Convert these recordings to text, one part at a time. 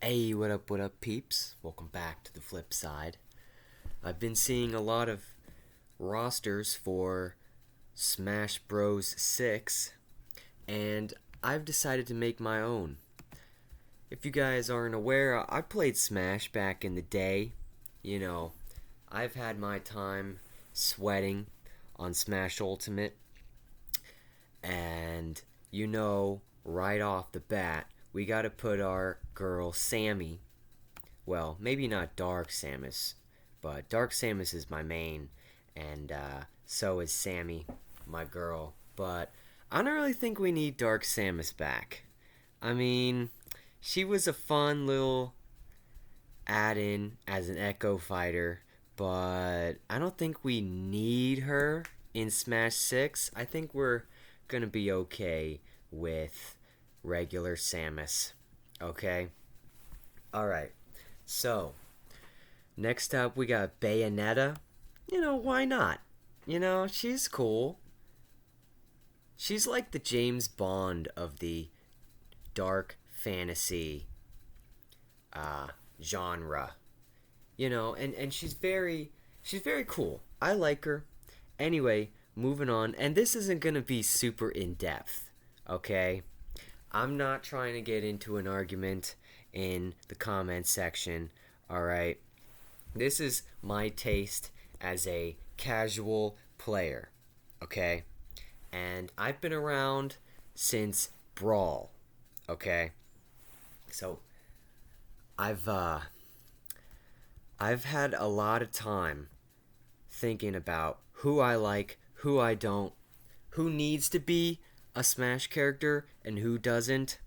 Hey, what up, peeps? Welcome back to the flip side. I've been seeing a lot of rosters for Smash Bros. 6, and I've decided to make my own. If you guys aren't aware, I played Smash back in the day. You know, I've had my time sweating on Smash Ultimate, and right off the bat, we gotta put our girl Sammy. Well, maybe not Dark Samus, but Dark Samus is my main, and so is Sammy, my girl. But I don't really think we need Dark Samus back. I mean, she was a fun little add in as an Echo Fighter, but I don't think we need her in Smash 6. I think we're gonna be okay with regular Samus. Okay? Alright. So, next up we got Bayonetta. Why not? She's cool. She's like the James Bond of the dark fantasy uh, genre. And she's very cool. I like her. Anyway, moving on. And this isn't gonna be super in depth, okay? I'm not trying to get into an argument in the comment section, alright? This is my taste as a casual player, okay? And I've been around since Brawl, okay? So I've uh I've had a lot of time thinking about who I like, who I don't, who needs to be a Smash character and who doesn't.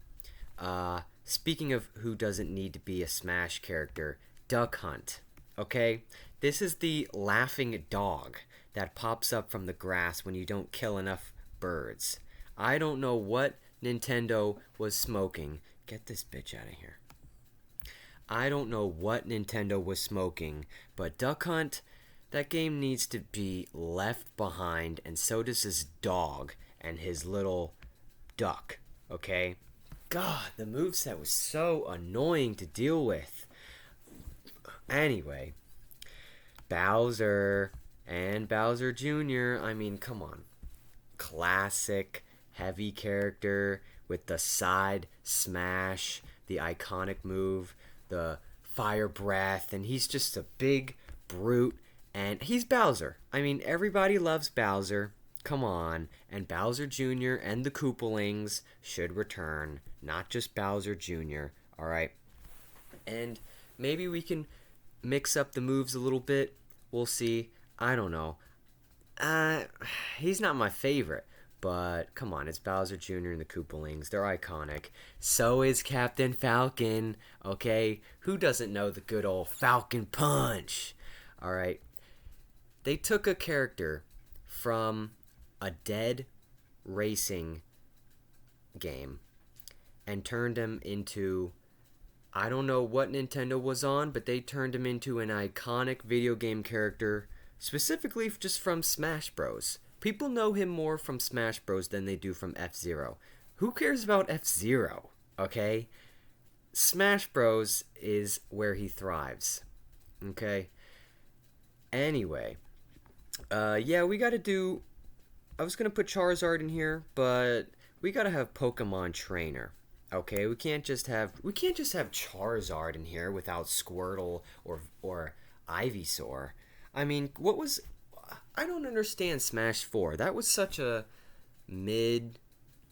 Speaking of who doesn't need to be a Smash character, Duck Hunt. Okay? This is the laughing dog that pops up from the grass when you don't kill enough birds. I don't know what Nintendo was smoking. Get this bitch out of here. I don't know what Nintendo was smoking, but Duck Hunt, that game needs to be left behind, and so does his dog and his little duck, okay? God, the moveset was so annoying to deal with. Anyway, Bowser and Bowser Jr., I mean, come on. Classic, heavy character with the side smash, the iconic move, the fire breath, and he's just a big brute. And he's Bowser. I mean, everybody loves Bowser. Come on. And Bowser Jr. and the Koopalings should return, not just Bowser Jr., alright? And maybe we can mix up the moves a little bit. We'll see. I don't know. Uh, he's not my favorite, but come on, it's Bowser Jr. and the Koopalings. They're iconic. So is Captain Falcon, okay? Who doesn't know the good old Falcon Punch? Alright. They took a character from a dead racing game and turned him into, I don't know what Nintendo was on, but they turned him into an iconic video game character, specifically just from Smash Bros. People know him more from Smash Bros. Than they do from F-Zero. Who cares about F-Zero, okay? Smash Bros. Is where he thrives, okay? Anyway, yeah, we gotta do. I was gonna put Charizard in here, but we gotta have Pokemon Trainer. Okay, we can't just have Charizard in here without Squirtle or Ivysaur. I mean, I don't understand Smash 4. That was such a mid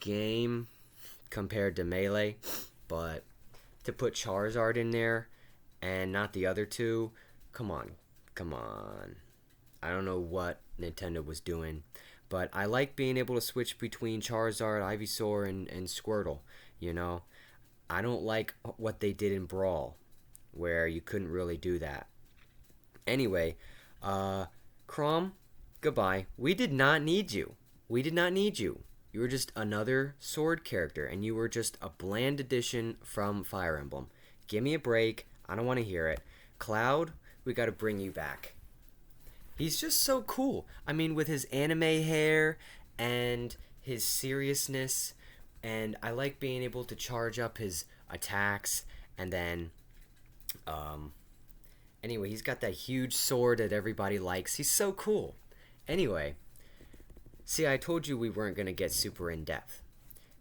game compared to Melee, but to put Charizard in there and not the other two, come on. Come on. I don't know what Nintendo was doing, but I like being able to switch between Charizard, Ivysaur, and Squirtle. You know, I don't like what they did in Brawl, where you couldn't really do that. Anyway, Chrom, goodbye. We did not need you. We did not need you. You were just another sword character, and you were just a bland addition from Fire Emblem. Give me a break. I don't want to hear it. Cloud, we got to bring you back. He's just so cool. I mean, with his anime hair and his seriousness, and I like being able to charge up his attacks And then, um, anyway, he's got that huge sword that everybody likes. He's so cool. Anyway, see, I told you we weren't going to get super in depth.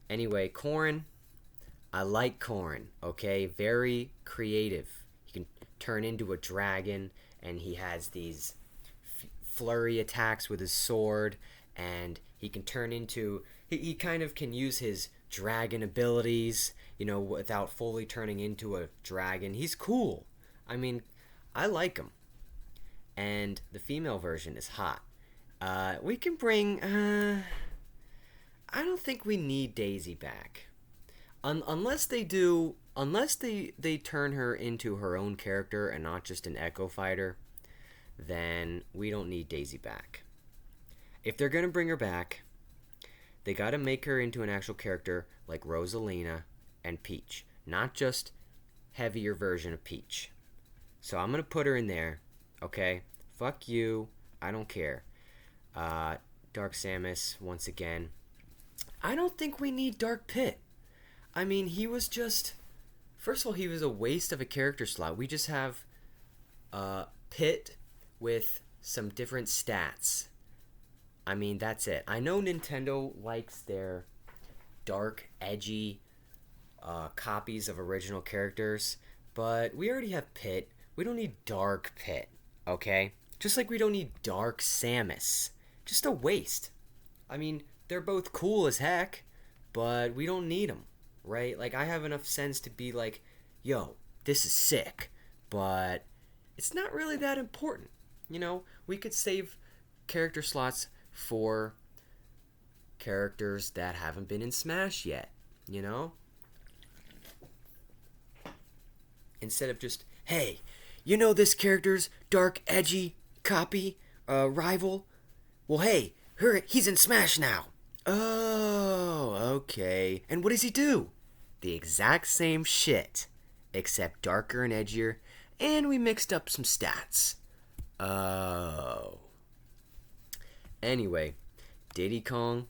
Anyway, Corrin, I like Corrin, okay? Very creative. He can turn into a dragon, and he has these flurry attacks with his sword, and he can turn into. He kind of can use his dragon abilities, without fully turning into a dragon. He's cool. I mean, I like him. And the female version is hot. We can bring. I don't think we need Daisy back. Unless they do. Unless they turn her into her own character and not just an Echo Fighter, then we don't need Daisy back. If they're going to bring her back, they got to make her into an actual character like Rosalina and Peach. Not just heavier version of Peach. So I'm going to put her in there. Okay? Fuck you. I don't care. Dark Samus, once again. I don't think we need Dark Pit. I mean, he was just... First of all, he was a waste of a character slot. We just have Pit with some different stats. I mean, that's it. I know Nintendo likes their dark, edgy copies of original characters, but we already have Pit. We don't need Dark Pit, okay? Just like we don't need Dark Samus. Just a waste. I mean, they're both cool as heck, but we don't need them, right? Like, I have enough sense to be like, yo, this is sick, but it's not really that important. We could save character slots for characters that haven't been in Smash yet, Instead of just, hey, this character's dark, edgy copy, rival? Well, hey, he's in Smash now. Oh, okay. And what does he do? The exact same shit, except darker and edgier, and we mixed up some stats. Oh. Anyway, Diddy Kong,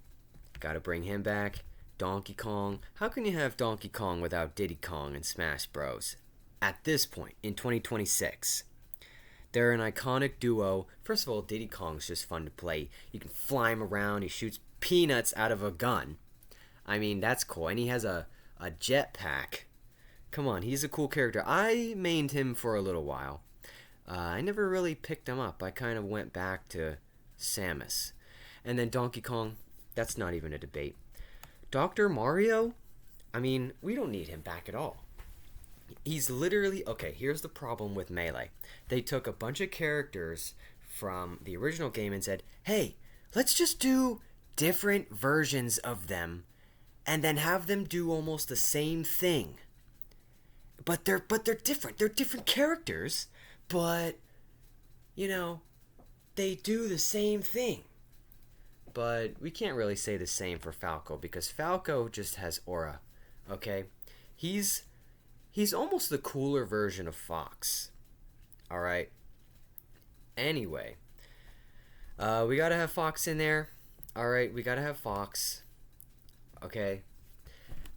gotta bring him back. Donkey Kong. How can you have Donkey Kong without Diddy Kong in Smash Bros? At this point, in 2026. They're an iconic duo. First of all, Diddy Kong's just fun to play. You can fly him around. He shoots peanuts out of a gun. I mean, that's cool. And he has a jetpack. Come on, he's a cool character. I mained him for a little while. I never really picked him up. I kind of went back to Samus. And then Donkey Kong, that's not even a debate. Dr. Mario? I mean, we don't need him back at all. He's literally... Okay, here's the problem with Melee. They took a bunch of characters from the original game and said, hey, let's just do different versions of them and then have them do almost the same thing. But they're different. They're different characters, but, they do the same thing. But we can't really say the same for Falco because Falco just has aura, okay? He's almost the cooler version of Fox. Alright? Anyway. We gotta have Fox in there. Alright, we gotta have Fox. Okay.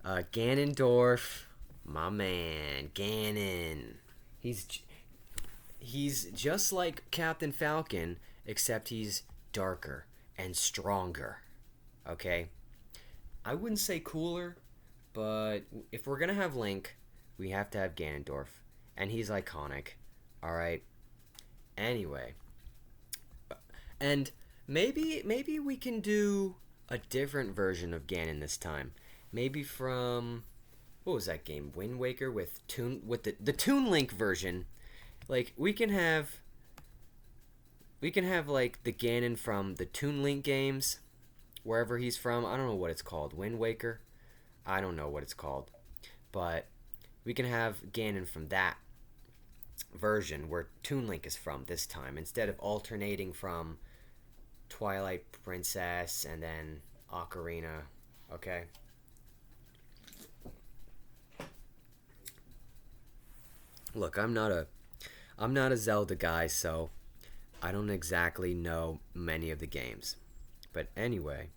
Ganondorf. My man. Ganon. He's just like Captain Falcon, except he's darker and stronger. Okay? I wouldn't say cooler, but if we're gonna have Link, we have to have Ganondorf. And he's iconic. Alright? Anyway. And maybe we can do a different version of Ganon this time. Maybe from... What was that game? Wind Waker with the Toon Link version. Like, we can have like the Ganon from the Toon Link games. Wherever he's from. I don't know what it's called. Wind Waker? I don't know what it's called. But... we can have Ganon from that version where Toon Link is from this time, instead of alternating from Twilight Princess and then Ocarina, okay? Look, I'm not a Zelda guy, so I don't exactly know many of the games. But anyway,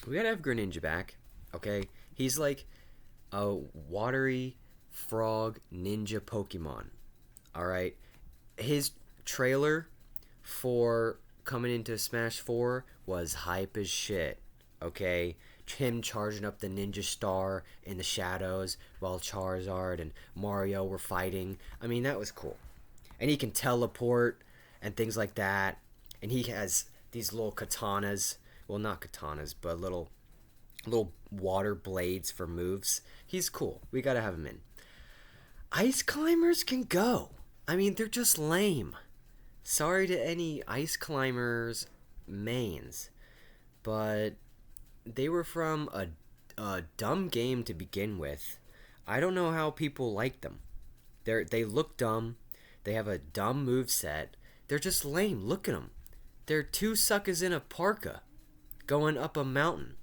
we gotta have Greninja back, okay? He's like a watery frog ninja Pokemon. All right, his trailer for coming into Smash 4 was hype as shit. Okay, him charging up the ninja star in the shadows while Charizard and Mario were fighting. I mean, that was cool. And he can teleport and things like that. And he has these little katanas. Well, not katanas, but little water blades for moves. He's cool. We gotta have him in. Ice climbers can go. I mean, they're just lame. Sorry to any ice climbers mains, but they were from a dumb game to begin with. I don't know how people like them. They look dumb. They have a dumb move set. They're just lame. Look at them. They're two suckers in a parka going up a mountain.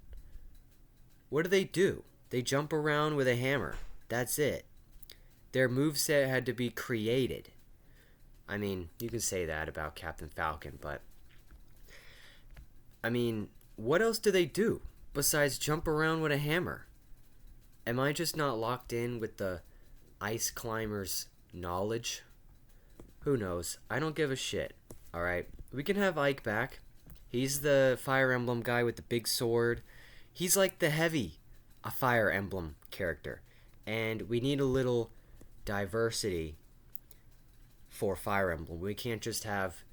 What do? They jump around with a hammer. That's it. Their moveset had to be created. I mean, you can say that about Captain Falcon, but I mean, what else do they do besides jump around with a hammer? Am I just not locked in with the ice climbers' knowledge? Who knows? I don't give a shit. Alright, we can have Ike back. He's the Fire Emblem guy with the big sword. He's like the heavy a Fire Emblem character. And we need a little diversity for Fire Emblem. We can't just have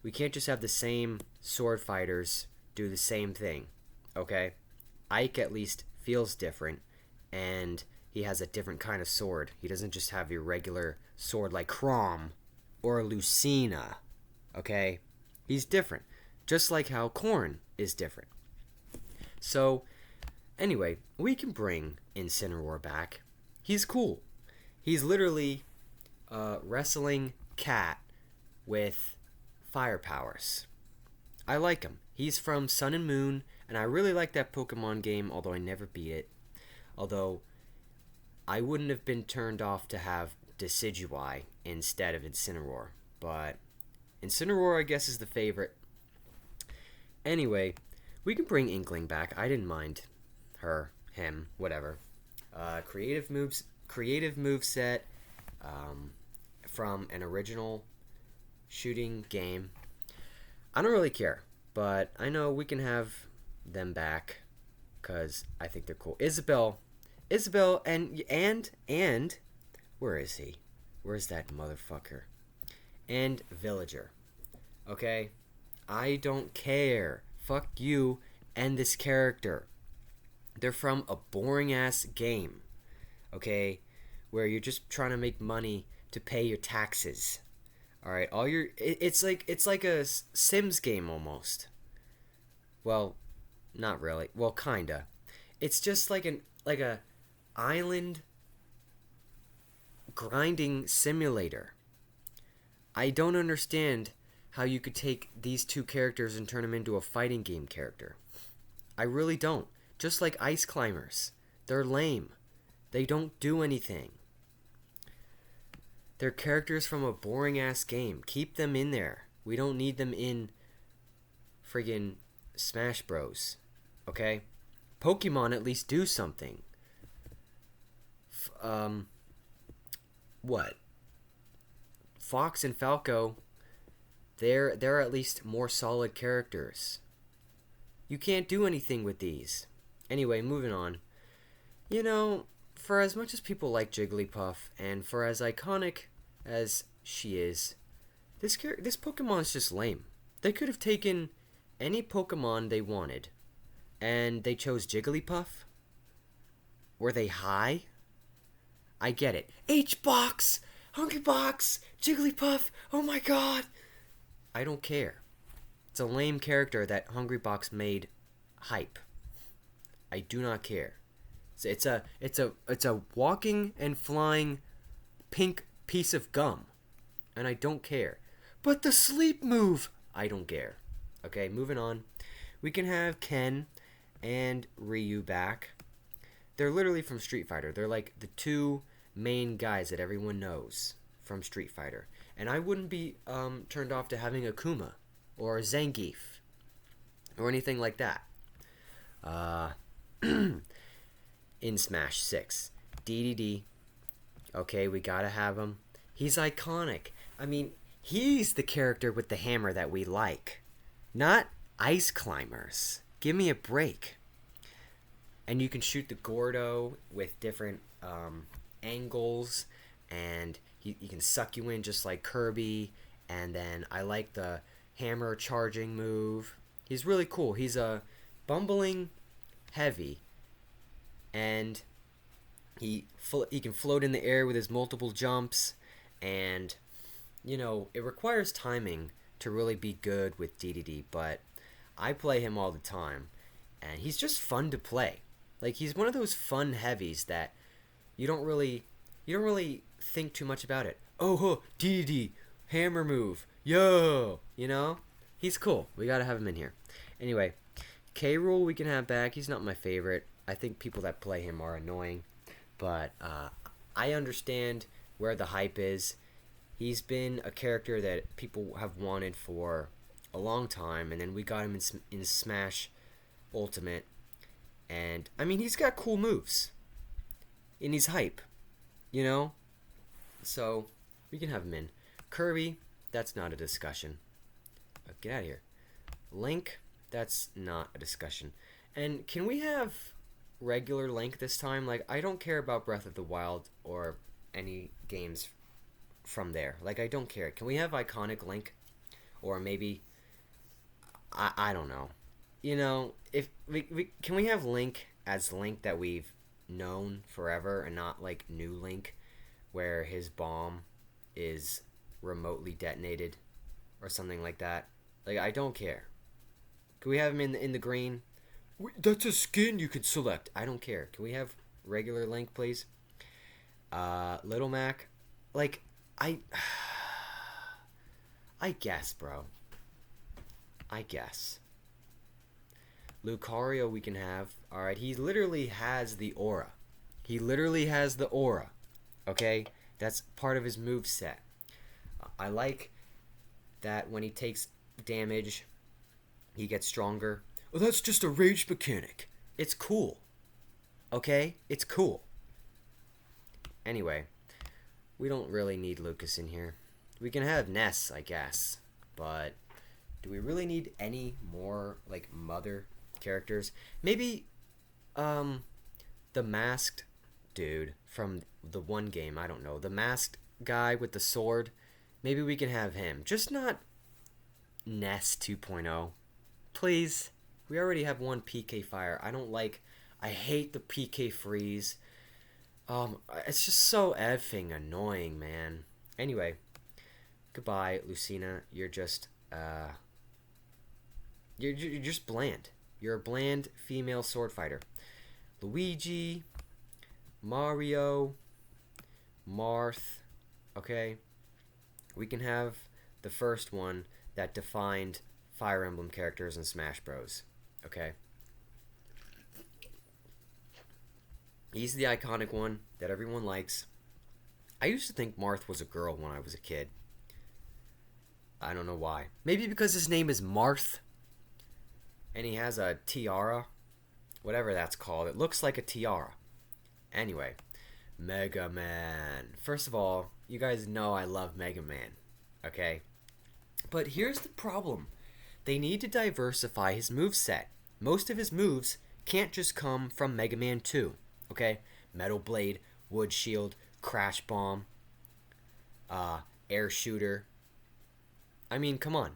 the same sword fighters do the same thing. Okay? Ike at least feels different, and he has a different kind of sword. He doesn't just have your regular sword like Chrom or Lucina. Okay? He's different. Just like how Corrin is different. So, anyway, we can bring Incineroar back. He's cool. He's literally a wrestling cat with fire powers. I like him. He's from Sun and Moon, and I really like that Pokemon game, although I never beat it. Although, I wouldn't have been turned off to have Decidueye instead of Incineroar. But Incineroar, I guess, is the favorite. Anyway, we can bring Inkling back. I didn't mind her, him, whatever. Creative moveset from an original shooting game. I don't really care, but I know we can have them back because I think they're cool. Isabelle, and where is he? Where's that motherfucker? And Villager. Okay? I don't care. Fuck you and this character. They're from a boring ass game. Okay? Where you're just trying to make money to pay your taxes. Alright, it's like a Sims game almost. Well, not really. Well, kinda. It's just like a island grinding simulator. I don't understand how you could take these two characters and turn them into a fighting game character. I really don't. Just like ice climbers. They're lame. They don't do anything. They're characters from a boring ass game. Keep them in there. We don't need them in friggin' Smash Bros. Okay? Pokemon at least do something. What? Fox and Falco, they're at least more solid characters. You can't do anything with these. Anyway, moving on. You know, for as much as people like Jigglypuff, and for as iconic as she is, this Pokemon is just lame. They could have taken any Pokemon they wanted, and they chose Jigglypuff. Were they high? I get it. H-Box! Hungrybox! Jigglypuff! Oh my god! I don't care. It's a lame character that Hungrybox made hype. I do not care. It's a walking and flying pink piece of gum, and I don't care. But the sleep move, I don't care. Okay, moving on. We can have Ken and Ryu back. They're literally from Street Fighter. They're like the two main guys that everyone knows from Street Fighter. And I wouldn't be turned off to having Akuma or Zangief or anything like that. In Smash 6. DDD, Okay, we gotta have him. He's iconic. I mean, he's the character with the hammer that we like, not ice climbers. Give me a break. And you can shoot the Gordo with different angles, and he can suck you in just like Kirby. And then I like the hammer charging move. He's really cool. He's a bumbling heavy, and he can float in the air with his multiple jumps, and it requires timing to really be good with DDD, but I play him all the time, and he's just fun to play. Like, he's one of those fun heavies that you don't really think too much about it. Oh, huh, DDD, hammer move, yo, he's cool. We gotta have him in here. Anyway, K. Rool we can have back. He's not my favorite. I think people that play him are annoying, but I understand where the hype is. He's been a character that people have wanted for a long time, and then we got him in Smash Ultimate, and I mean, he's got cool moves, and he's hype, so we can have him in. Kirby, that's not a discussion. Get out of here. Link, that's not a discussion. And can we have regular Link this time? Like, I don't care about Breath of the Wild or any games from there. Like, I don't care. Can we have iconic Link? Or maybe, I don't know. If can we have Link as Link that we've known forever, and not like new Link where his bomb is remotely detonated or something like that? Like, I don't care. Can we have him in the green? That's a skin you could select. I don't care. Can we have regular Link, please? Little Mac, like, I guess, bro. I guess. Lucario we can have. Alright, he literally has the aura. He literally has the aura. Okay? That's part of his move set. I like that when he takes damage, he gets stronger. Well, that's just a rage mechanic. It's cool. Okay? It's cool. Anyway, we don't really need Lucas in here. We can have Ness, I guess. But do we really need any more, like, mother characters? Maybe, the masked dude from the one game, I don't know. The masked guy with the sword. Maybe we can have him. Just not Ness 2.0. Please. We already have one PK Fire. I hate the PK Freeze. It's just so effing annoying, man. Anyway, goodbye, Lucina. You're just, you're just bland. You're a bland female sword fighter. Luigi, Mario, Marth, okay? We can have the first one that defined Fire Emblem characters in Smash Bros. Okay? He's the iconic one that everyone likes. I used to think Marth was a girl when I was a kid. I don't know why. Maybe because his name is Marth, and he has a tiara. Whatever that's called. It looks like a tiara. Anyway, Mega Man. First of all, you guys know I love Mega Man. Okay? But here's the problem. They need to diversify his moveset. Most of his moves can't just come from Mega Man 2. Okay? Metal Blade, Wood Shield, Crash Bomb, Air Shooter. I mean, come on.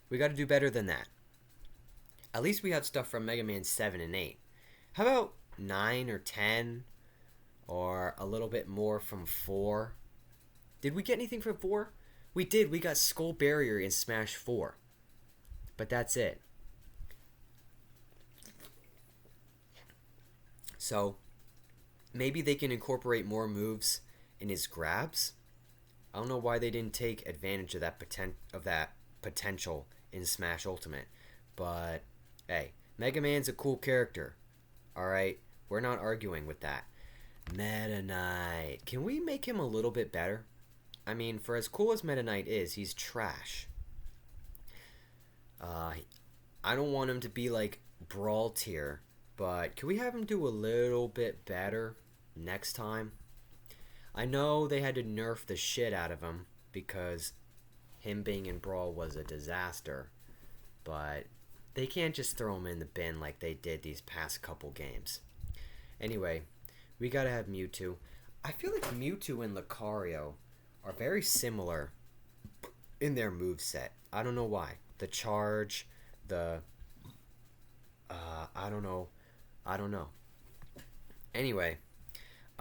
We gotta do better than that. At least we have stuff from Mega Man 7 and 8. How about 9 or 10? Or a little bit more from 4? Did we get anything from 4? We did. We got Skull Barrier in Smash 4. But that's it. So, maybe they can incorporate more moves in his grabs. I don't know why they didn't take advantage of that potential in Smash Ultimate. But, hey, Mega Man's a cool character. Alright? We're not arguing with that. Meta Knight. Can we make him a little bit better? I mean, for as cool as Meta Knight is, he's trash. I don't want him to be like Brawl tier, but can we have him do a little bit better next time? I know they had to nerf the shit out of him because him being in Brawl was a disaster, but they can't just throw him in the bin like they did these past couple games. Anyway, we gotta have Mewtwo. I feel like Mewtwo and Lucario are very similar in their moveset. I don't know why. The charge, the I don't know. I don't know. Anyway,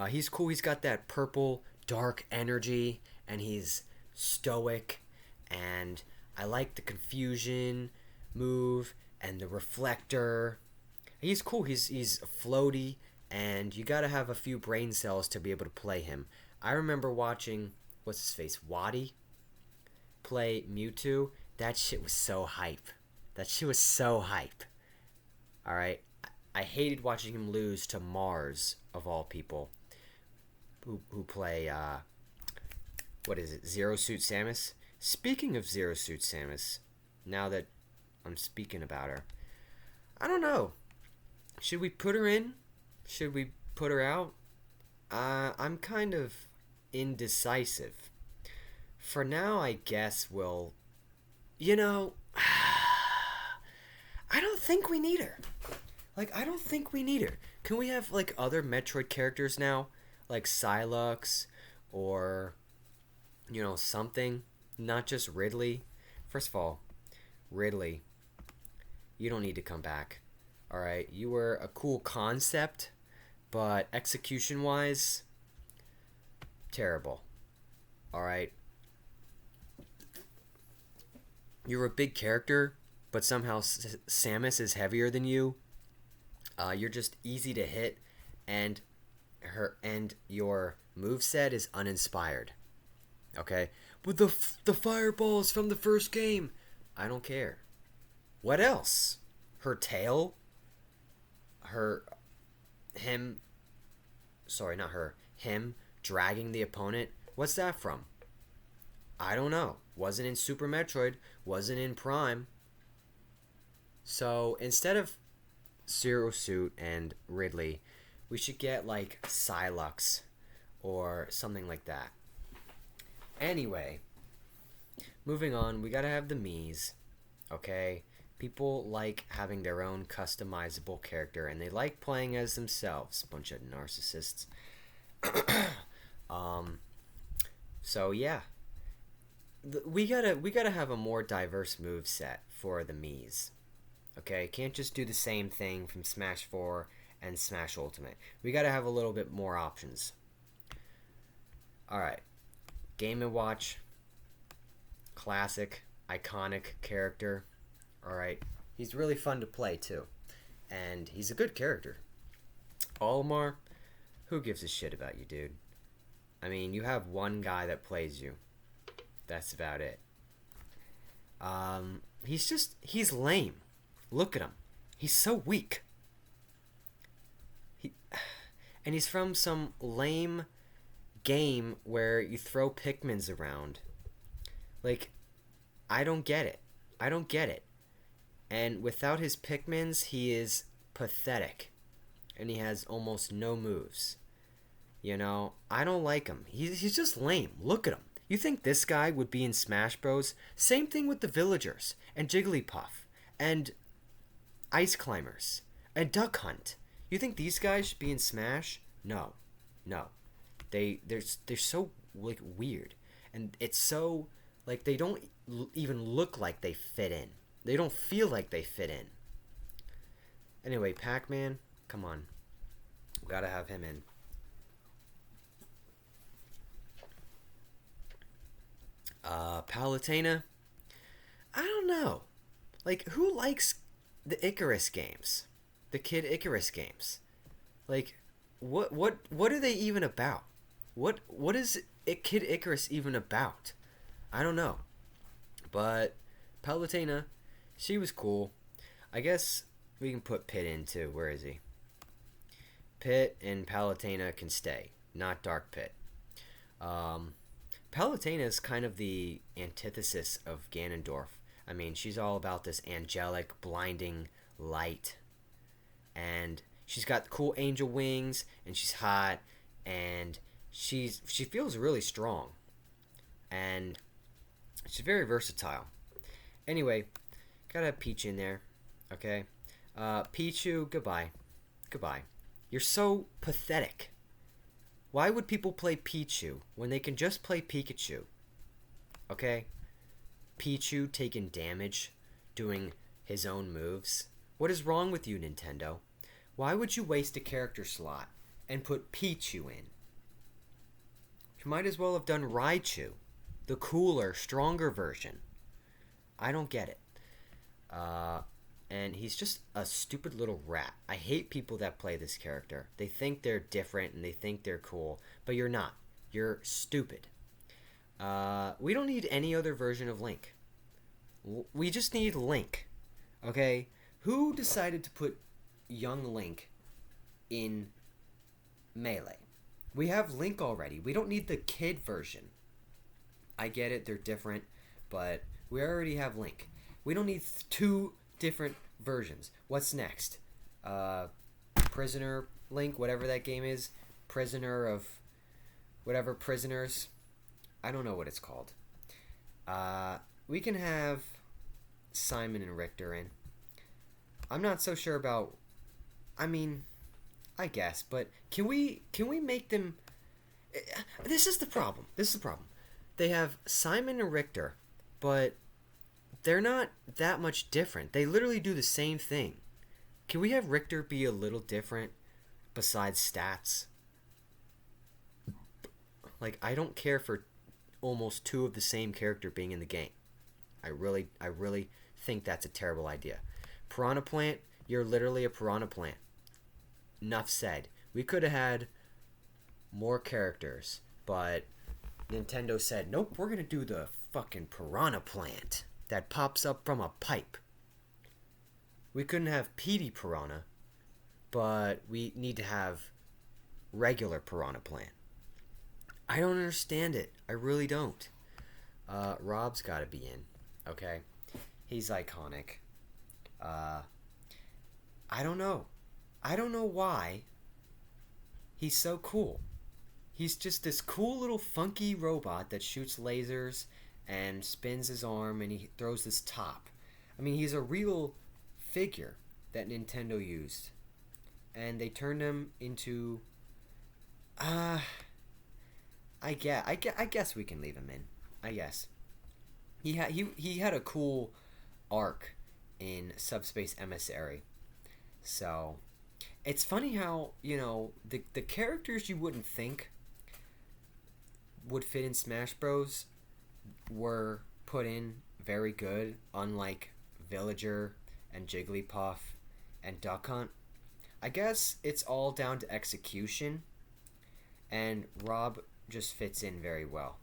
he's cool. He's got that purple dark energy, and he's stoic. And I like the confusion move and the reflector. He's cool. He's floaty, and you gotta have a few brain cells to be able to play him. I remember watching what's his face, Waddy, play Mewtwo. That shit was so hype. That shit was so hype. All right, I hated watching him lose to Mars of all people, who play what is it, Zero Suit Samus. Speaking of Zero Suit Samus, now that I'm speaking about her, I don't know. Should we put her in? Should we put her out? I'm kind of indecisive. For now, I guess we'll. You know, I don't think we need her. Like, I don't think we need her. Can we have, like, other Metroid characters now? Like Psylocke or, you know, something? Not just Ridley. First of all, Ridley, you don't need to come back. Alright? You were a cool concept, but execution-wise, terrible. Alright? You're a big character, but somehow Samus is heavier than you. You're just easy to hit, and your moveset is uninspired. Okay? But the fireballs from the first game, I don't care. What else? Her tail? Him dragging the opponent? What's that from? I don't know. Wasn't in Super Metroid, wasn't in Prime. So instead of Zero Suit and Ridley, we should get like Psylocke or something like that. Anyway, moving on, we gotta have the Miis. Okay? People like having their own customizable character, and they like playing as themselves. Bunch of narcissists. So yeah, we gotta have a more diverse move set for the Miis. Okay, can't just do the same thing from Smash 4 and Smash Ultimate. We gotta have a little bit more options. Alright, Game & Watch, classic, iconic character. Alright, he's really fun to play too, and he's a good character. Olimar, who gives a shit about you, dude? I mean, you have one guy that plays you. That's about it. He's lame. Look at him. He's so weak. And he's from some lame game where you throw Pikmins around. Like, I don't get it. I don't get it. And without his Pikmins, he is pathetic. And he has almost no moves. You know, I don't like him. He's just lame. Look at him. You think this guy would be in Smash Bros? Same thing with the Villagers and Jigglypuff and Ice Climbers and Duck Hunt. You think these guys should be in Smash? No, no. They're so like weird, and it's so like they don't even look like they fit in. They don't feel like they fit in. Anyway, Pac-Man, come on, we gotta have him in. Palutena, I don't know. Like, who likes the Icarus games? The Kid Icarus games? Like, what are they even about? What is Kid Icarus even about? I don't know. But Palutena, she was cool. I guess we can put Pit in too. Where is he? Pit and Palutena can stay, not Dark Pit. Palutena is kind of the antithesis of Ganondorf. I mean, she's all about this angelic, blinding light. And she's got cool angel wings, and she's hot, and she feels really strong, and she's very versatile. Anyway, gotta have Peach in there. Okay, Pichu, goodbye, goodbye. You're so pathetic. Why would people play Pichu when they can just play Pikachu? Okay, Pichu taking damage, doing his own moves. What is wrong with you, Nintendo? Why would you waste a character slot and put Pichu in? You might as well have done Raichu, the cooler, stronger version. I don't get it. And he's just a stupid little rat. I hate people that play this character. They think they're different and they think they're cool, but you're not. You're stupid. We don't need any other version of Link. We just need Link. Okay? Who decided to put young Link in Melee? We have Link already. We don't need the kid version. I get it, they're different, but we already have Link. We don't need two different versions. What's next? Prisoner Link, whatever that game is. Prisoner of whatever prisoners. I don't know what it's called. We can have Simon and Richter in. I'm not so sure about. I mean, I guess, but can we make them? This is the problem. They have Simon and Richter, but they're not that much different. They literally do the same thing. Can we have Richter be a little different besides stats? Like, I don't care for almost two of the same character being in the game. I really think that's a terrible idea. Piranha Plant, you're literally a Piranha Plant. Enough said. We could have had more characters, but Nintendo said, nope, we're going to do the fucking Piranha Plant that pops up from a pipe. We couldn't have Petey Piranha, but we need to have regular Piranha Plant. I don't understand it. I really don't. Rob's got to be in. Okay? He's iconic. I don't know. I don't know why he's so cool. He's just this cool little funky robot that shoots lasers and spins his arm and he throws this top. I mean, he's a real figure that Nintendo used. And they turned him into... I guess we can leave him in. I guess. He had a cool arc in Subspace Emissary. So, it's funny how, the characters you wouldn't think would fit in Smash Bros. Were put in very good, unlike Villager and Jigglypuff and Duck Hunt. I guess it's all down to execution, and Rob just fits in very well.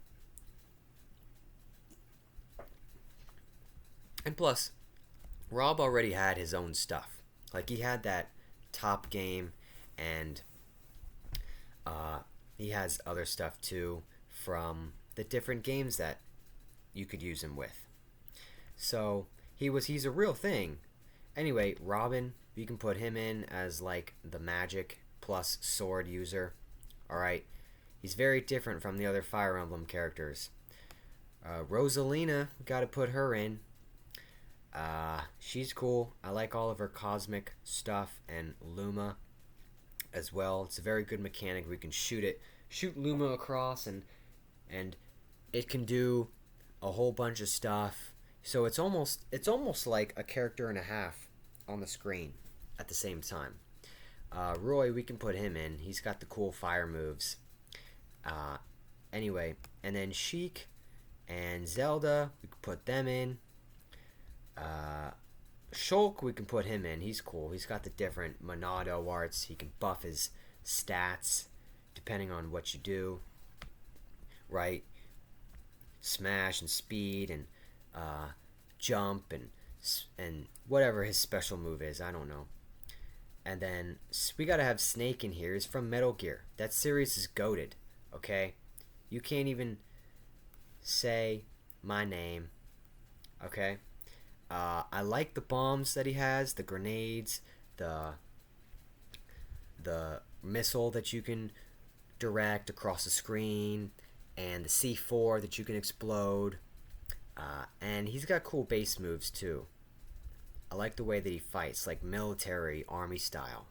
And plus, Rob already had his own stuff. Like, he had that top game, and he has other stuff too from the different games that you could use him with. So he's a real thing. Anyway, Robin, you can put him in as like the magic plus sword user. Alright. He's very different from the other Fire Emblem characters. Rosalina, gotta put her in. She's cool. I like all of her cosmic stuff, and Luma as well. It's a very good mechanic. We can shoot Luma across, and it can do a whole bunch of stuff. So it's almost like a character and a half on the screen at the same time. Roy, we can put him in. He's got the cool fire moves. Anyway, and then Sheik and Zelda, we can put them in. Shulk, we can put him in. He's cool. He's got the different Monado arts. He can buff his stats depending on what you do. Right? Smash and speed and jump and whatever his special move is. I don't know. And then we gotta have Snake in here. He's from Metal Gear. That series is goated. Okay? You can't even say my name. Okay? I like the bombs that he has, the grenades, the missile that you can direct across the screen, and the C4 that you can explode. And he's got cool base moves too. I like the way that he fights, like military, army style.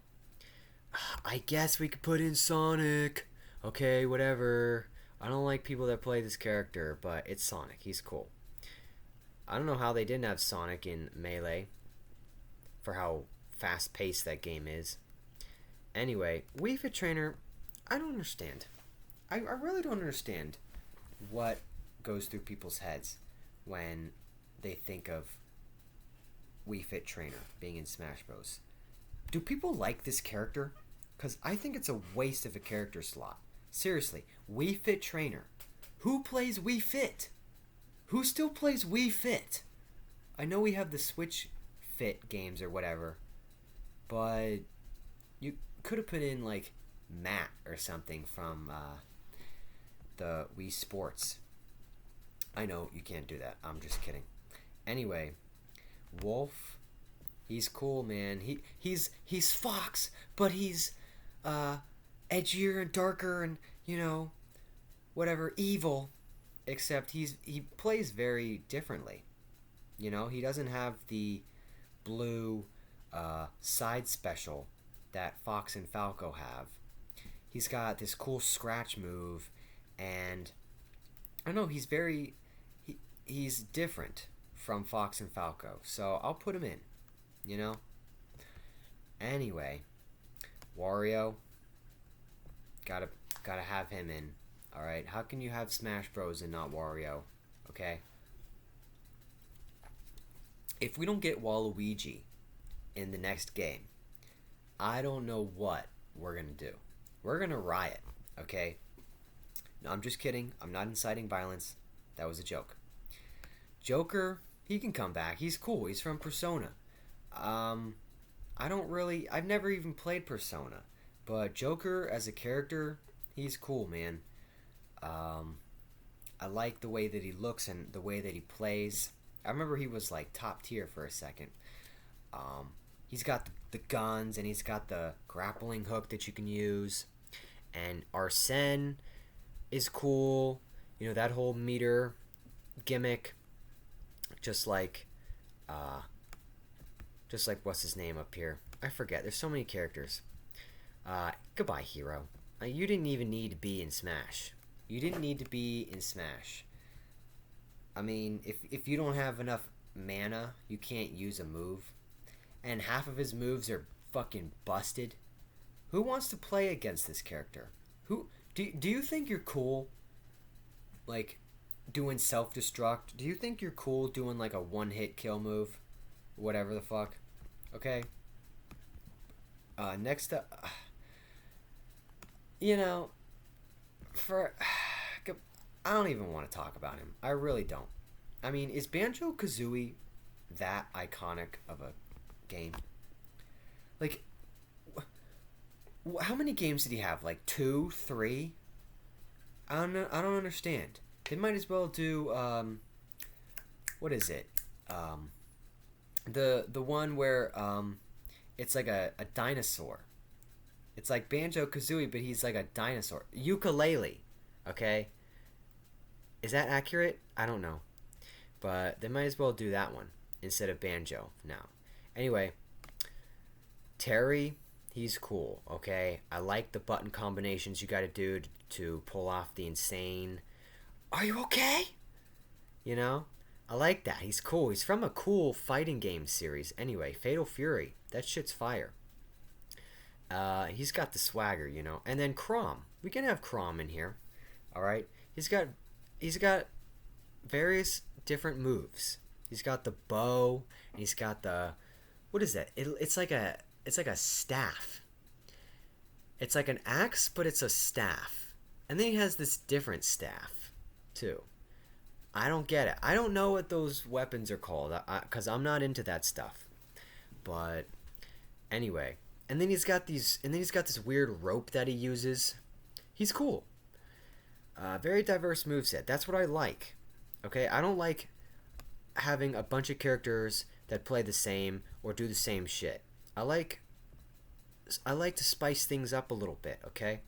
I guess we could put in Sonic. Okay, whatever. I don't like people that play this character, but it's Sonic. He's cool. I don't know how they didn't have Sonic in Melee for how fast paced that game is. Anyway, Wii Fit Trainer, I don't understand. I really don't understand what goes through people's heads when they think of Wii Fit Trainer being in Smash Bros. Do people like this character? Because I think it's a waste of a character slot. Seriously, Wii Fit Trainer. Who plays Wii Fit? Who still plays Wii Fit? I know we have the Switch Fit games or whatever, but you could have put in like Matt or something from the Wii Sports. I know you can't do that. I'm just kidding. Anyway, Wolf, he's cool, man. He's Fox, but he's edgier and darker and, you know, whatever, evil. Except he plays very differently. You know, he doesn't have the blue side special that Fox and Falco have. He's got this cool scratch move, and I don't know, he's different from Fox and Falco. So I'll put him in, you know? Anyway, Wario, gotta have him in. Alright, how can you have Smash Bros. And not Wario? Okay? If we don't get Waluigi in the next game, I don't know what we're gonna do. We're gonna riot, okay? No, I'm just kidding. I'm not inciting violence. That was a joke. Joker, he can come back. He's cool. He's from Persona. I've never even played Persona. But Joker as a character, he's cool, man. I like the way that he looks and the way that he plays. I remember he was like top tier for a second. He's got the guns and he's got the grappling hook that you can use. And Arsene is cool. You know, that whole meter gimmick. Just like what's his name up here? I forget. There's so many characters. Goodbye, Hero. You didn't even need to be in Smash. You didn't need to be in Smash. I mean, if you don't have enough mana, you can't use a move. And half of his moves are fucking busted. Who wants to play against this character? Who do you think you're cool? Like, doing self-destruct? Do you think you're cool doing like a one-hit kill move? Whatever the fuck. Okay? Next up... You know... I don't even want to talk about him. I really don't. I mean, is Banjo-Kazooie that iconic of a game? Like, how many games did he have? Like 2, 3? I don't know. I don't understand. They might as well do what is it? The one where it's like a dinosaur. It's like Banjo-Kazooie, but he's like a dinosaur. Ukulele, okay? Is that accurate? I don't know. But they might as well do that one instead of Banjo now. Anyway, Terry, he's cool, okay? I like the button combinations you gotta do to pull off the insane... Are you okay? You know? I like that. He's cool. He's from a cool fighting game series. Anyway, Fatal Fury. That shit's fire. He's got the swagger, you know. And then Chrom. We can have Chrom in here. Alright? He's got various different moves. He's got the bow, and he's got the... What is that? It's like a staff. It's like an axe, but it's a staff. And then he has this different staff, too. I don't get it. I don't know what those weapons are called, because I'm not into that stuff. But anyway, and then he's got this weird rope that he uses. He's cool. Very diverse moveset. That's what I like. Okay, I don't like having a bunch of characters that play the same or do the same shit. I like to spice things up a little bit. Okay,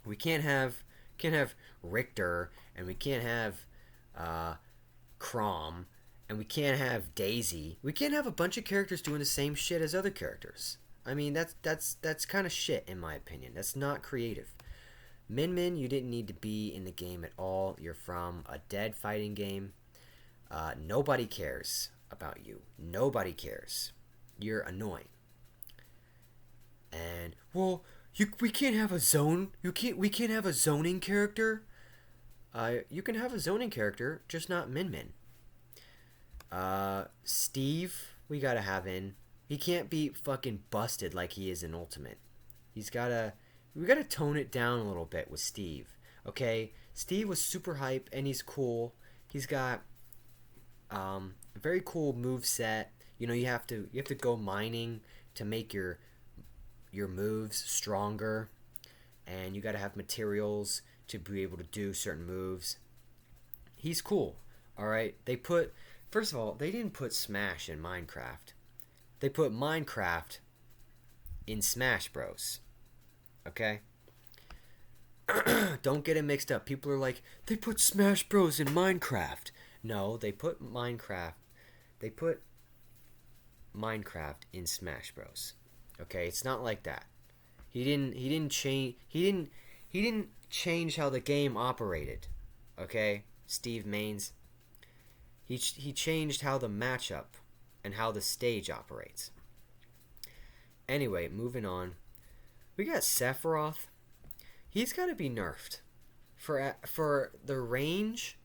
We can't have Richter, and we can't have Crom, and we can't have Daisy. We can't have a bunch of characters doing the same shit as other characters. I mean, that's kind of shit in my opinion. That's not creative. Min Min, you didn't need to be in the game at all. You're from a dead fighting game. Nobody cares about you. Nobody cares. You're annoying. And we can't have a zone. We can't have a zoning character. You can have a zoning character, just not Min Min. Steve, we gotta have in. He can't be fucking busted like he is in Ultimate. We gotta tone it down a little bit with Steve. Okay, Steve was super hype and he's cool. He's got a very cool move set. You know, you have to go mining to make your moves stronger, and you gotta have materials to be able to do certain moves. He's cool. All right, first of all, they didn't put Smash in Minecraft. They put Minecraft in Smash Bros. Okay? Don't get it mixed up. People are like, they put Smash Bros in Minecraft. No, they put Minecraft in Smash Bros. Okay? It's not like that. He didn't change how the game operated. Okay? Steve Mains. He changed how the matchup and how the stage operates. Anyway, moving on. We got Sephiroth. He's got to be nerfed. For the range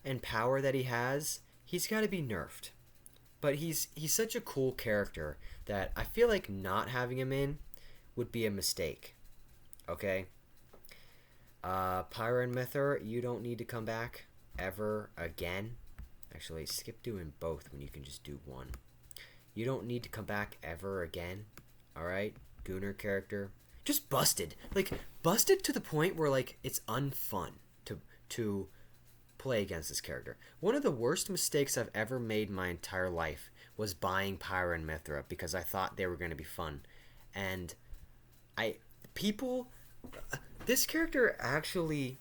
and power that he has, he's got to be nerfed. But he's such a cool character that I feel like not having him in would be a mistake. Okay? Pyra and Mythra, you don't need to come back ever again. Actually, skip doing both when you can just do one. You don't need to come back ever again. Alright? Gunnar character. Just busted. Like, busted to the point where, like, it's unfun to play against this character. One of the worst mistakes I've ever made in my entire life was buying Pyra and Mythra because I thought they were going to be fun. And this character actually,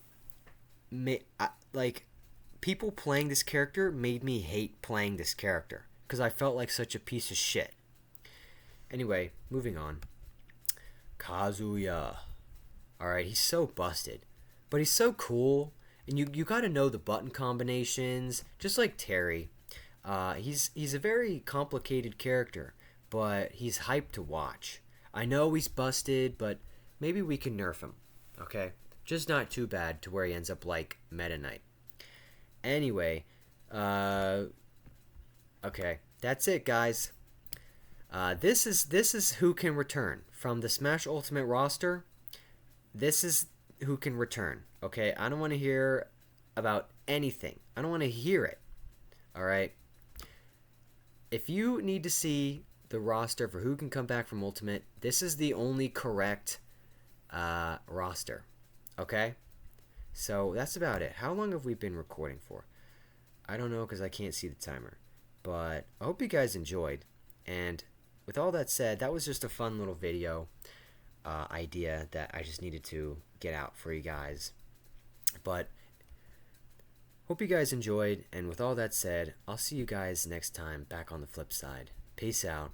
people playing this character made me hate playing this character because I felt like such a piece of shit. Anyway, moving on. Kazuya. Alright, he's so busted. But he's so cool. And you gotta know the button combinations. Just like Terry. He's a very complicated character. But he's hyped to watch. I know he's busted, but maybe we can nerf him. Okay? Just not too bad to where he ends up like Meta Knight. Anyway. Okay. That's it, guys. This is who can return from the Smash Ultimate roster. This is who can return. Okay, I don't want to hear about anything. I don't want to hear it. All right. If you need to see the roster for who can come back from Ultimate, this is the only correct roster. Okay. So that's about it. How long have we been recording for? I don't know because I can't see the timer. But I hope you guys enjoyed. And with all that said, that was just a fun little video idea that I just needed to get out for you guys. But hope you guys enjoyed. And with all that said, I'll see you guys next time back on the flip side. Peace out.